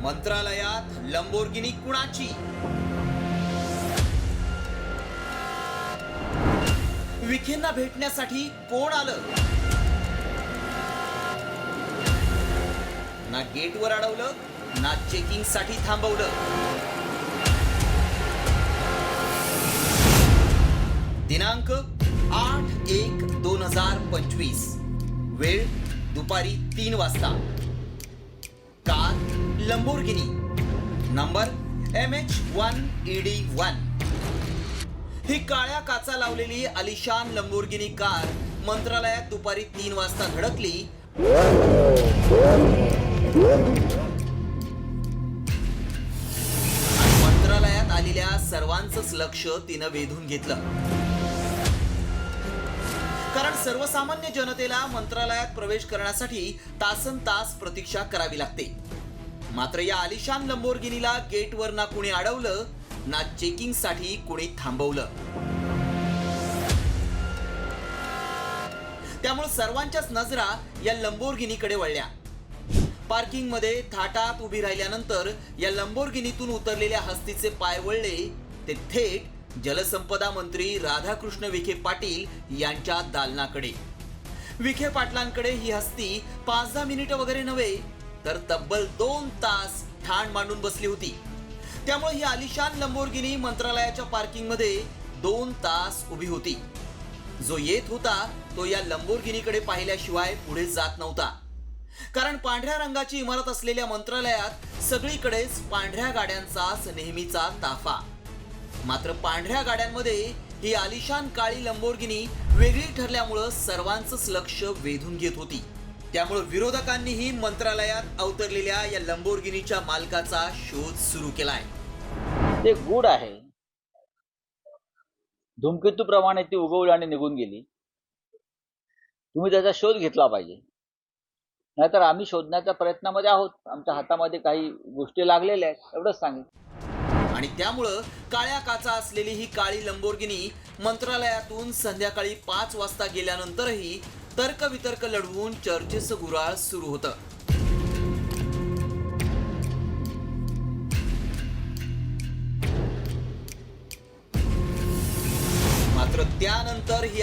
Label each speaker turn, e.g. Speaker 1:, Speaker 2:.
Speaker 1: मंत्रालयात लंबोर्गिनी कुणाची? विखेंना भेटण्यासाठी कोण आलं? ना गेटवर अडवलं, ना चेकिंग साठी थांबवलं. दिनांक 8/1/2025. वेळ दुपारी 3 वाजता. Car Lamborghini, number MH1ED1. ही काळ्या काचा लावलेली आलिशान लंबोर्गिनी कार मंत्रालयात दुपारी 3 वाजता धडकली. मंत्रालयात आलेल्या सर्वांचंच लक्ष तिनं वेधून घेतलं. कारण सर्वसामान्य जनतेला मंत्रालयात प्रवेश करण्यासाठी तासनतास प्रतीक्षा करावी लागते. मात्र या आलिशान लंबोर्गिनीला गेटवर ना कुणी अडवलं, ना चेकिंग साठी कुणी थांबवलं. त्यामुळे सर्वांच्याच नजरा या लंबोर्गिनीकडे वळल्या. पार्किंग मध्ये थाटात उभी राहिल्यानंतर या लंबोर्गिनीतून उतरलेल्या हस्तीचे पाय वळले ते थेट जलसंपदा मंत्री राधाकृष्ण विखे पाटील यांच्या दालनाकडे. विखे पाटलांकडे ही हस्ती 5-10 मिनिटं वगैरे नव्हे, तर तब्बल 2 तास ठाण मांडून बसली होती. त्यामुळे ही आलिशान लंबोर्गिनी मंत्रालयाच्या पार्किंग मध्ये 2 तास उभी होती. जो येत होता तो या लंबोर्गिनीकडे पाहिल्याशिवाय पुढे जात नव्हता. कारण पांढऱ्या रंगाची इमारत असलेल्या मंत्रालयात सगळीकडेच पांढऱ्या गाड्यांचाच नेहमीचा ताफा. मात्र पांढऱ्या गाड्यांमध्ये ही आलिशान काळी लंबोर्गिनी वेगळी ठरल्यामुळं सर्वांचंच लक्ष वेधून घेत होती. त्यामुळे विरोधकांनीही मंत्रालयात अवतरलेल्या या लंबोर्गिनीच्या मालकाचा शोध सुरू केलाय.
Speaker 2: ते गूढ आहे. धूमकेतूप्रमाणे ती उगवली आणि निघून गेली. तुम्ही त्याचा शोध घेतला पाहिजे. नाहीतर आम्ही शोधण्याच्या प्रयत्नामध्ये आहोत. आमच्या हातामध्ये काही गोष्टी लागलेल्या आहेत, एवढंच सांगेन.
Speaker 1: आणि त्यामुळं काळ्या काचा असलेली ही काळी लंबोर्गिनी मंत्रालयातून संध्याकाळी 5 वाजता गेल्यानंतरही तर्कवितर्क लढवून चर्चेचं गुऱ्हाळ सुरू होतं. मात्र त्यानंतर ही